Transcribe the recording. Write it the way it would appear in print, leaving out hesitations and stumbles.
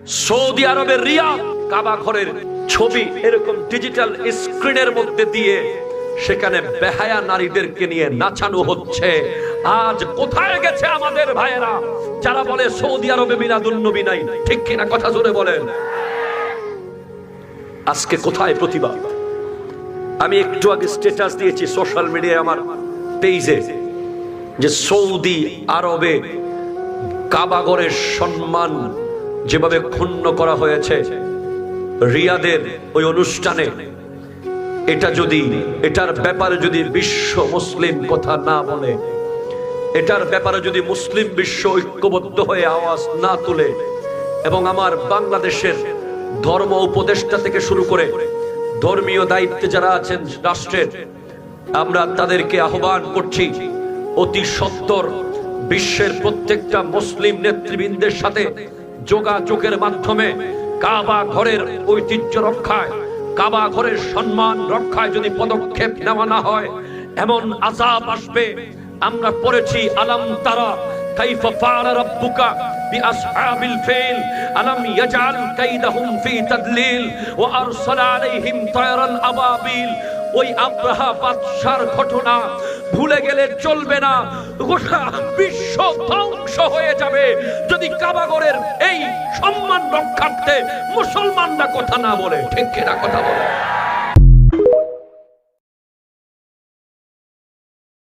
Saudi আরবের রিয়াদ কাবা ঘরের ছবি এরকম ডিজিটাল স্ক্রিনের মধ্যে দিয়ে সেখানে বেহায়া নারীদেরকে নিয়ে নাচানো হচ্ছে। আজ কোথায় গেছে আমাদের ভাইয়েরা যারা বলে সৌদি আরবে মিলাদুন নবী নাই? ঠিক কিনা কথা জোরে বলেন। আজকে কোথায় প্রতিবাদ? আমি একটু আগে স্ট্যাটাস দিয়েছি সোশ্যাল মিডিয়ায় আমার পেজে যে সৌদি আরবে কাবাগরের সম্মান যেভাবে ক্ষুণ্ণ করা হয়েছে রিয়াদের ওই অনুষ্ঠানে, এটার ব্যাপারে যদি বিশ্ব মুসলিম কথা না বলে, এটার ব্যাপারে যদি মুসলিম বিশ্ব ঐক্যবদ্ধ হয়ে আওয়াজ না তুলে, এবং আমার বাংলাদেশের ধর্ম উপদেষ্টা থেকে শুরু করে ধর্মীয় দায়িত্বে যারা আছেন রাষ্ট্রের, আমরা তাদেরকে আহ্বান করছি অতি সত্বর বিশ্বের প্রত্যেকটা মুসলিম নেতৃবৃন্দের সাথে যোগাযোগের মাধ্যমে কাবা ঘরের ঐতিহ্য রক্ষায়, কাবা ঘরের সম্মান রক্ষায় যদি পদক্ষেপ নেওয়া না হয় এমন আযাব আসবে। আমরা পড়েছি আলাম তারা কাইফা ফাআলা রাব্বুকা বিআসহাবিল ফিল আলাম ইয়াজআল কাইদাহুম ফি তাদলিল ওয়া আরসালা আলাইহিম তায়রান আবাবিল। ওই আব্রাহা বাদশার ঘটনা ভুলে গেলে চলবে না। গোটা বিশ্ব ধ্বংস হয়ে যাবে যদি কাবাগরের এই সম্মান রক্ষার্থে মুসলমানরা কথা না বলে। ঠিক কিনা কথা বলে?